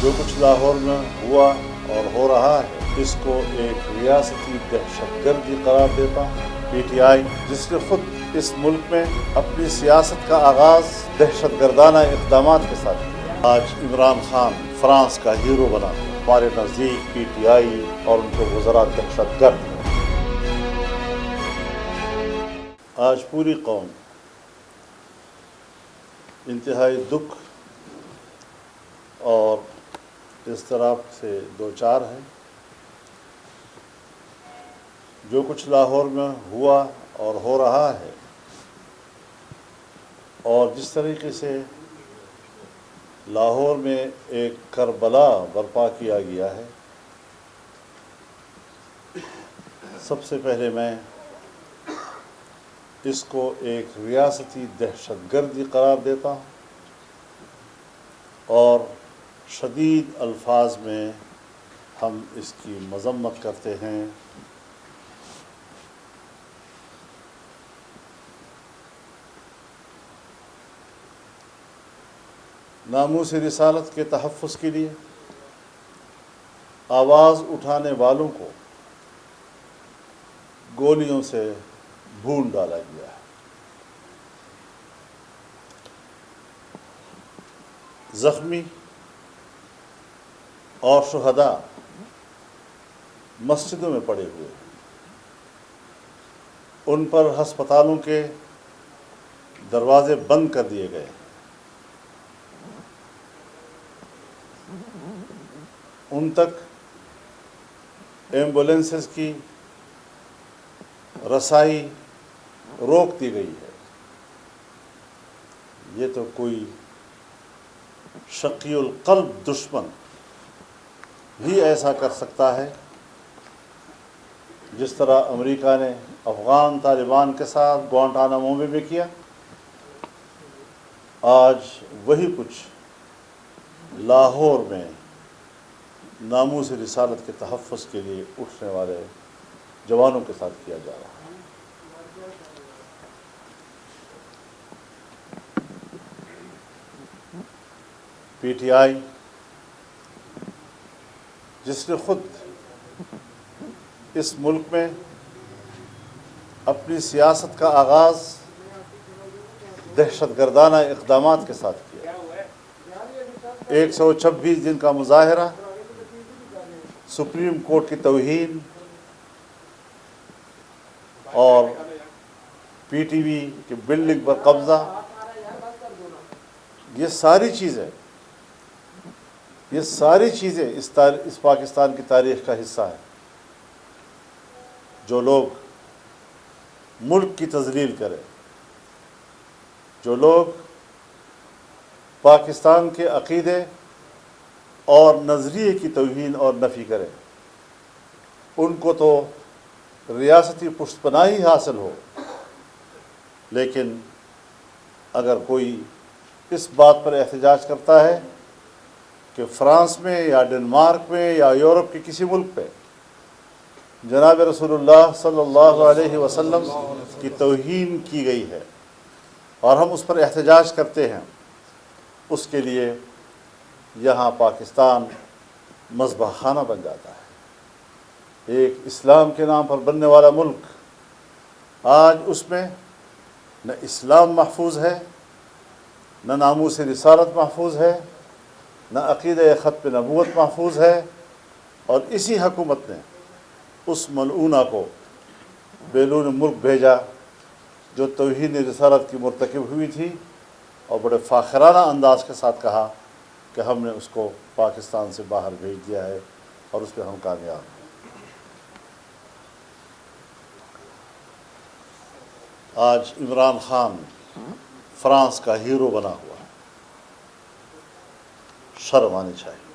جو کچھ لاہور میں ہوا اور ہو رہا ہے اس کو ایک ریاستی دہشت گردی قرار دیتا ہوں۔ پی ٹی آئی جس نے خود اس ملک میں اپنی سیاست کا آغاز دہشت گردانہ اقدامات کے ساتھ کیا، آج عمران خان فرانس کا ہیرو بنا، ہمارے نزدیک پی ٹی آئی اور ان کے وزراء دہشت گرد ہیں۔ آج پوری قوم انتہائی دکھ اور اضطراب سے دوچار ہے۔ جو کچھ لاہور میں ہوا اور ہو رہا ہے اور جس طریقے سے لاہور میں ایک کربلا برپا کیا گیا ہے، سب سے پہلے میں اس کو ایک ریاستی دہشت گردی قرار دیتا ہوں اور شدید الفاظ میں ہم اس کی مذمت کرتے ہیں۔ ناموس رسالت کے تحفظ کے لیے آواز اٹھانے والوں کو گولیوں سے بھون ڈالا گیا ہے۔ زخمی اور شہداء مسجدوں میں پڑے ہوئے ہیں، ان پر ہسپتالوں کے دروازے بند کر دیے گئے ہیں، ان تک ایمبولینسز کی رسائی روک دی گئی ہے۔ یہ تو کوئی شقی القلب دشمن بھی ایسا کر سکتا ہے جس طرح امریکہ نے افغان طالبان کے ساتھ گوانٹانامو میں بھی کیا۔ آج وہی کچھ لاہور میں ناموس رسالت کے تحفظ کے لیے اٹھنے والے جوانوں کے ساتھ کیا جا رہا ہے۔ پی ٹی آئی جس نے خود اس ملک میں اپنی سیاست کا آغاز دہشت گردانہ اقدامات کے ساتھ کیا، 126 دن کا مظاہرہ، سپریم کورٹ کی توہین اور پی ٹی وی کی بلڈنگ پر قبضہ، یہ ساری چیزیں اس پاکستان کی تاریخ کا حصہ ہیں۔ جو لوگ ملک کی تذلیل کریں، جو لوگ پاکستان کے عقیدے اور نظریے کی توہین اور نفی کریں، ان کو تو ریاستی پشت پناہی حاصل ہو، لیکن اگر کوئی اس بات پر احتجاج کرتا ہے کہ فرانس میں یا ڈنمارک میں یا یورپ کے کسی ملک پہ جناب رسول اللہ صلی اللہ علیہ وسلم کی توہین کی گئی ہے اور ہم اس پر احتجاج کرتے ہیں، اس کے لیے یہاں پاکستان مذبح خانہ بن جاتا ہے۔ ایک اسلام کے نام پر بننے والا ملک، آج اس میں نہ اسلام محفوظ ہے، نہ ناموس رسالت محفوظ ہے، نہ عقیدہ ختم نبوت محفوظ ہے، اور اسی حکومت نے اس ملعونہ کو بیرون ملک بھیجا جو توہین رسالت کی مرتکب ہوئی تھی، اور بڑے فاخرانہ انداز کے ساتھ کہا کہ ہم نے اس کو پاکستان سے باہر بھیج دیا ہے اور اس پہ ہم کامیاب ہیں۔ آج عمران خان فرانس کا ہیرو بنا ہوا ہے، شرم آنی چاہیے۔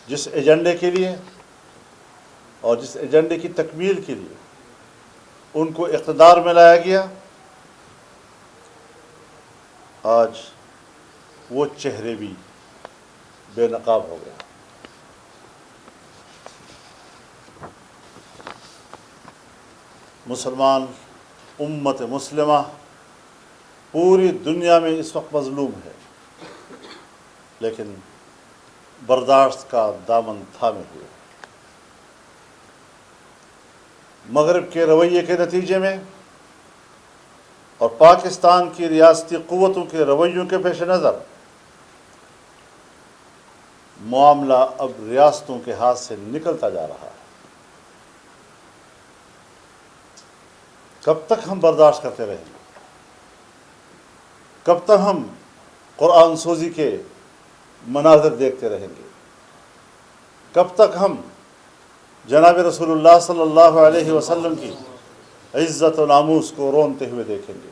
جس ایجنڈے کے لیے اور جس ایجنڈے کی تکمیل کے لیے ان کو اقتدار میں لایا گیا، آج وہ چہرے بھی بے نقاب ہو گئے۔ مسلمان امت مسلمہ پوری دنیا میں اس وقت مظلوم ہے۔ لیکن برداشت کا دامن تھامے ہوئے۔ مغرب کے رویے کے نتیجے میں اور پاکستان کی ریاستی قوتوں کے رویوں کے پیش نظر معاملہ اب ریاستوں کے ہاتھ سے نکلتا جا رہا ہے۔ کب تک ہم برداشت کرتے رہیں گے؟ کب تک ہم قرآن سوزی کے مناظر دیکھتے رہیں گے؟ کب تک ہم جناب رسول اللہ صلی اللہ علیہ وسلم کی عزت و ناموس کو رونتے ہوئے دیکھیں گے؟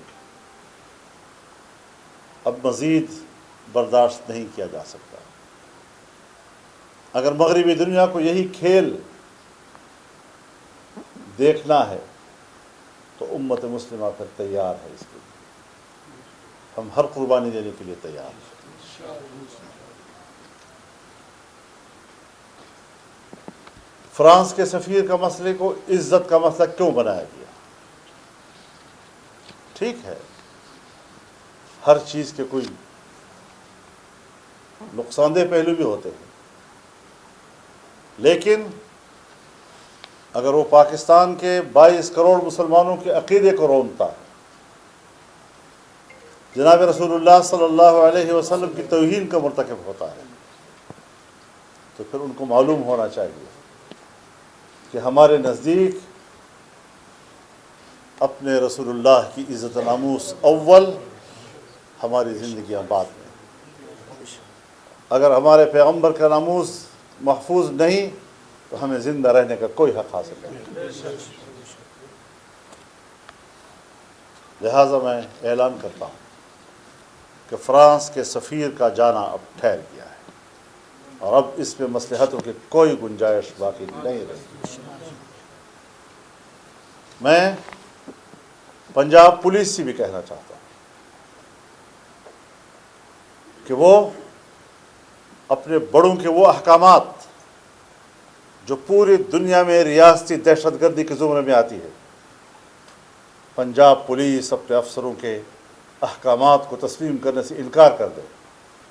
اب مزید برداشت نہیں کیا جا سکتا۔ اگر مغربی دنیا کو یہی کھیل دیکھنا ہے تو امت مسلمہ پھر تیار ہے، اس کے لیے ہم ہر قربانی دینے کے لیے تیار ہیں۔ فرانس کے سفیر کا مسئلے کو عزت کا مسئلہ کیوں بنایا گیا؟ ٹھیک ہے، ہر چیز کے کوئی نقصان دہ پہلو بھی ہوتے ہیں، لیکن اگر وہ پاکستان کے 22 کروڑ مسلمانوں کے عقیدے کو رونتا ہے، جناب رسول اللہ صلی اللہ علیہ وسلم کی توہین کا مرتکب ہوتا ہے، تو پھر ان کو معلوم ہونا چاہیے کہ ہمارے نزدیک اپنے رسول اللہ کی عزت و ناموس اول، ہماری زندگیاں بعد میں۔ اگر ہمارے پیغمبر کا ناموس محفوظ نہیں تو ہمیں زندہ رہنے کا کوئی حق حاصل نہیں۔ لہٰذا میں اعلان کرتا ہوں کہ فرانس کے سفیر کا جانا اب ٹھہر گیا ہے اور اب اس میں مصلحتوں کی کوئی گنجائش باقی نہیں رہی۔ میں پنجاب پولیس سے بھی کہنا چاہتا ہوں کہ وہ اپنے بڑوں کے وہ احکامات جو پوری دنیا میں ریاستی دہشت گردی کے زمرے میں آتی ہے، پنجاب پولیس اپنے افسروں کے احکامات کو تسلیم کرنے سے انکار کر دے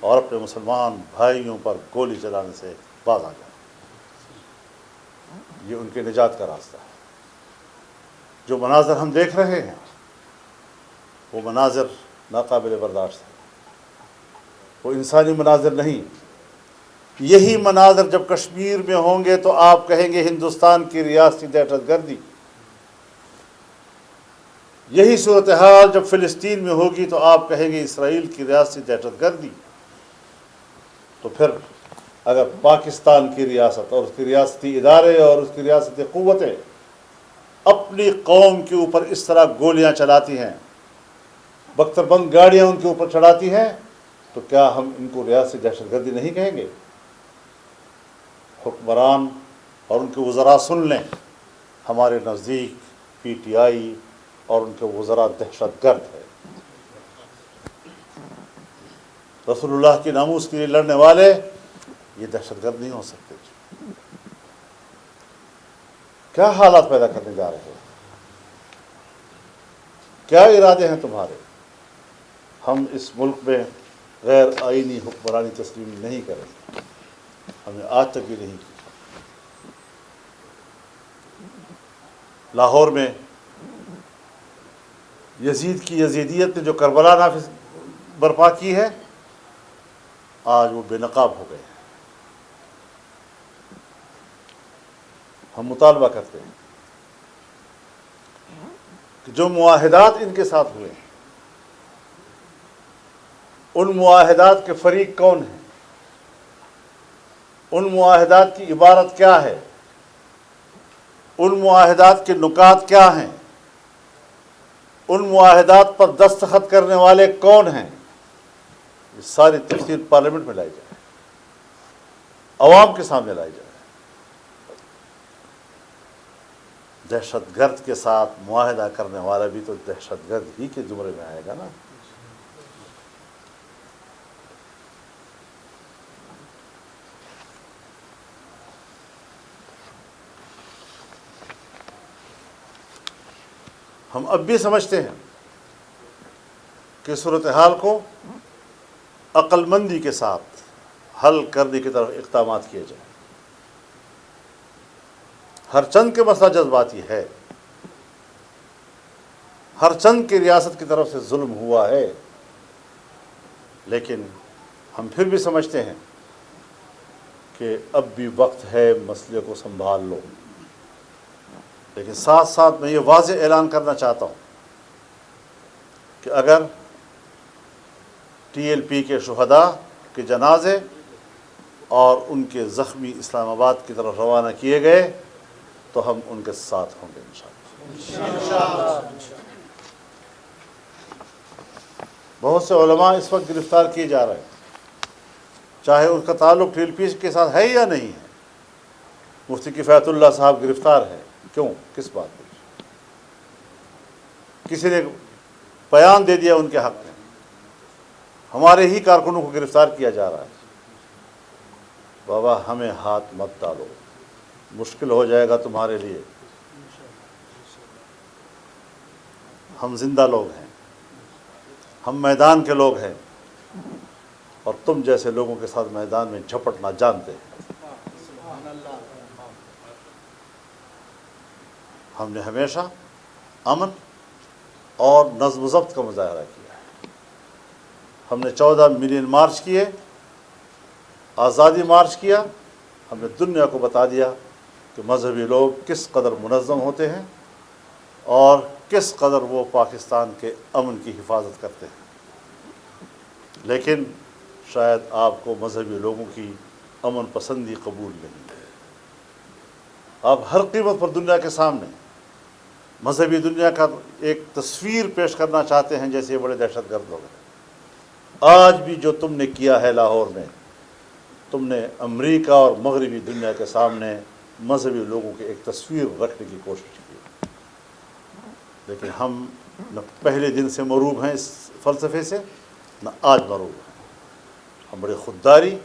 اور اپنے مسلمان بھائیوں پر گولی چلانے سے باز آ جائے۔ یہ ان کے نجات کا راستہ ہے۔ جو مناظر ہم دیکھ رہے ہیں وہ مناظر ناقابل برداشت ہیں، وہ انسانی مناظر نہیں۔ یہی مناظر جب کشمیر میں ہوں گے تو آپ کہیں گے ہندوستان کی ریاستی دہشت گردی۔ یہی صورتحال جب فلسطین میں ہوگی تو آپ کہیں گے اسرائیل کی ریاستی دہشت گردی۔ تو پھر اگر پاکستان کی ریاست اور اس کی ریاستی ادارے اور اس کی ریاستی قوتیں اپنی قوم کے اوپر اس طرح گولیاں چلاتی ہیں، بختر بند گاڑیاں ان کے اوپر چڑھاتی ہیں، تو کیا ہم ان کو ریاستی دہشت گردی نہیں کہیں گے؟ حکمران اور ان کے وزراء سن لیں، ہمارے نزدیک پی ٹی آئی اور ان کے وزراء دہشت گرد ہے۔ رسول اللہ کے ناموس کے لیے لڑنے والے یہ دہشت گرد نہیں ہو سکتے۔ کیا حالات پیدا کرنے جا رہے ہیں؟ کیا ارادے ہیں تمہارے؟ ہم اس ملک میں غیر آئینی حکمرانی تسلیم نہیں کریں گے، ہمیں آج تک بھی نہیں کی۔ لاہور میں یزید کی یزیدیت نے جو کربلا نافذ برپا کی ہے، آج وہ بے نقاب ہو گئے ہیں۔ ہم مطالبہ کرتے ہیں کہ جو معاہدات ان کے ساتھ ہوئے ہیں، ان معاہدات کے فریق کون ہیں؟ ان معاہدات کی عبارت کیا ہے؟ ان معاہدات کے نکات کیا ہیں؟ ان معاہدات پر دستخط کرنے والے کون ہیں؟ یہ ساری تفصیل پارلیمنٹ میں لائی جائے، عوام کے سامنے لائی جائے۔ دہشت گرد کے ساتھ معاہدہ کرنے والا بھی تو دہشت گرد ہی کے زمرے میں آئے گا نا۔ ہم اب بھی سمجھتے ہیں کہ صورتحال کو عقل مندی کے ساتھ حل کرنے کی طرف اقدامات کیے جائیں۔ ہر چند کے مسئلہ جذباتی ہے، ہر چند کی ریاست کی طرف سے ظلم ہوا ہے، لیکن ہم پھر بھی سمجھتے ہیں کہ اب بھی وقت ہے، مسئلے کو سنبھال لو۔ لیکن ساتھ ساتھ میں یہ واضح اعلان کرنا چاہتا ہوں کہ اگر ٹی ایل پی کے شہداء کے جنازے اور ان کے زخمی اسلام آباد کی طرف روانہ کیے گئے تو ہم ان کے ساتھ ہوں گے انشاءاللہ۔ بہت سے علماء اس وقت گرفتار کیے جا رہے ہیں، چاہے ان کا تعلق ٹی ایل پی کے ساتھ ہے یا نہیں ہے۔ مفتی کفایت اللہ صاحب گرفتار ہے، کیوں؟ کس بات پہ؟ کسی نے بیان دے دیا ان کے حق میں، ہمارے ہی کارکنوں کو گرفتار کیا جا رہا ہے۔ بابا ہمیں ہاتھ مت ڈالو، مشکل ہو جائے گا تمہارے لیے۔ ہم زندہ لوگ ہیں، ہم میدان کے لوگ ہیں، اور تم جیسے لوگوں کے ساتھ میدان میں جھپٹنا جانتے ہیں۔ ہم نے ہمیشہ امن اور نظم و ضبط کا مظاہرہ کیا ہے۔ ہم نے 14 ملین مارچ کیے، آزادی مارچ کیا۔ ہم نے دنیا کو بتا دیا کہ مذہبی لوگ کس قدر منظم ہوتے ہیں اور کس قدر وہ پاکستان کے امن کی حفاظت کرتے ہیں۔ لیکن شاید آپ کو مذہبی لوگوں کی امن پسندی قبول نہیں ہے۔ آپ ہر قیمت پر دنیا کے سامنے مذہبی دنیا کا ایک تصویر پیش کرنا چاہتے ہیں جیسے یہ بڑے دہشت گرد لوگ ہیں۔ آج بھی جو تم نے کیا ہے لاہور میں، تم نے امریکہ اور مغربی دنیا کے سامنے مذہبی لوگوں کی ایک تصویر رکھنے کی کوشش کی، لیکن ہم نہ پہلے دن سے مروب ہیں اس فلسفے سے، نہ آج مروب ہیں۔ ہم بڑے خودداری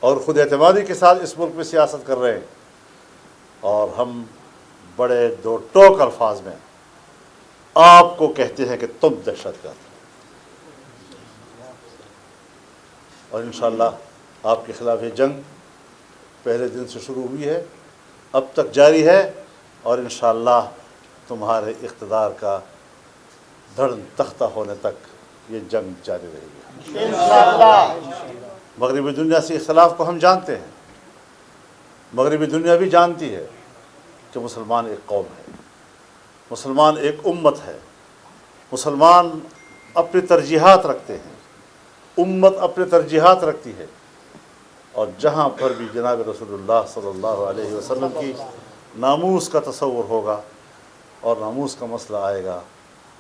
اور خود اعتمادی کے ساتھ اس ملک میں سیاست کر رہے ہیں، اور ہم بڑے دو ٹوک الفاظ میں آپ کو کہتے ہیں کہ تم دہشت گرد، اور انشاءاللہ آپ کے خلاف یہ جنگ پہلے دن سے شروع ہوئی ہے، اب تک جاری ہے، اور انشاءاللہ تمہارے اقتدار کا دھڑ تختہ ہونے تک یہ جنگ جاری رہے گی انشاءاللہ۔ مغربی دنیا سے اختلاف کو ہم جانتے ہیں، مغربی دنیا بھی جانتی ہے کہ مسلمان ایک قوم ہے، مسلمان ایک امت ہے، مسلمان اپنی ترجیحات رکھتے ہیں، امت اپنے ترجیحات رکھتی ہے، اور جہاں پر بھی جناب رسول اللہ صلی اللہ علیہ وسلم کی ناموس کا تصور ہوگا اور ناموس کا مسئلہ آئے گا،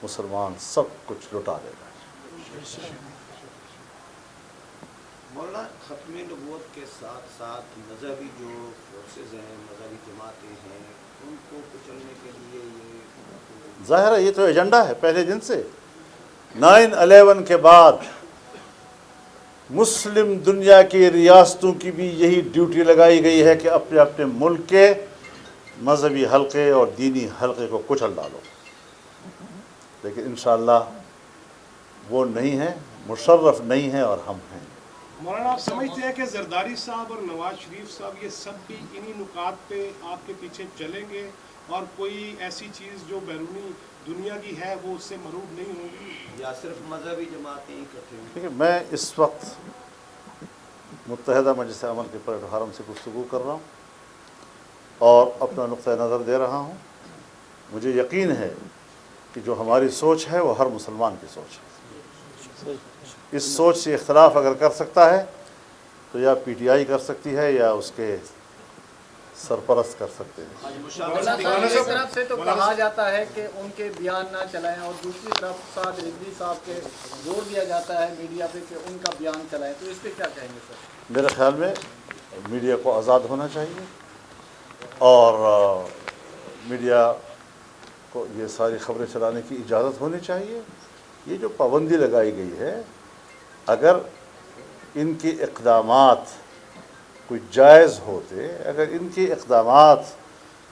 مسلمان سب کچھ لٹا دے گا۔ مولانا، ختم نبوت کے ساتھ ساتھ مذہبی جو فورسز ہیں، مذہبی جماعتیں ہیں، ان کو کچلنے کے لیے یہ ظاہر ہے یہ تو ایجنڈا ہے پہلے دن سے۔ 9/11 کے بعد مسلم دنیا کی ریاستوں کی بھی یہی ڈیوٹی لگائی گئی ہے کہ اپنے اپنے ملک کے مذہبی حلقے اور دینی حلقے کو کچل ڈالو، لیکن انشاءاللہ وہ نہیں ہیں، مشرف نہیں ہیں، اور ہم ہیں۔ مولانا، آپ سمجھتے ہیں کہ زرداری صاحب اور نواز شریف صاحب یہ سب بھی انہی نکات پہ آپ کے پیچھے چلیں گے، اور کوئی ایسی چیز جو بیرونی دنیا کی ہے وہ اس سے مروب نہیں ہوگی، یا صرف مذہبی جماعتیں اکٹھے ہیں؟ دیکھیے، میں اس وقت متحدہ مجلس امن کے پلیٹ فارم سے گفتگو کر رہا ہوں اور اپنا نقطۂ نظر دے رہا ہوں۔ مجھے یقین ہے کہ جو ہماری سوچ ہے وہ ہر مسلمان کی سوچ ہے۔ اس سوچ سے اختلاف اگر کر سکتا ہے تو یا پی ٹی آئی کر سکتی ہے یا اس کے سرپرست کر سکتے ہیں۔ ایک طرف سے تو کہا جاتا ہے کہ ان کے بیان نہ چلائیں، اور دوسری طرف سعد رضوی صاحب کے زور دیا جاتا ہے میڈیا پہ کہ ان کا بیان چلائیں، تو اس پہ کیا کہیں گے سر؟ میرے خیال میں میڈیا کو آزاد ہونا چاہیے، اور میڈیا کو یہ ساری خبریں چلانے کی اجازت ہونی چاہیے۔ یہ جو پابندی لگائی گئی ہے، اگر ان کے اقدامات کوئی جائز ہوتے، اگر ان کے اقدامات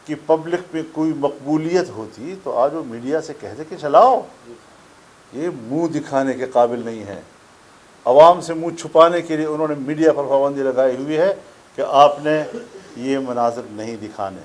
کی پبلک میں کوئی مقبولیت ہوتی تو آج وہ میڈیا سے کہتے کہ چلاؤ، یہ منہ دکھانے کے قابل نہیں ہے۔ عوام سے منہ چھپانے کے لیے انہوں نے میڈیا پر پابندی لگائی ہوئی ہے کہ آپ نے یہ مناظر نہیں دکھانے.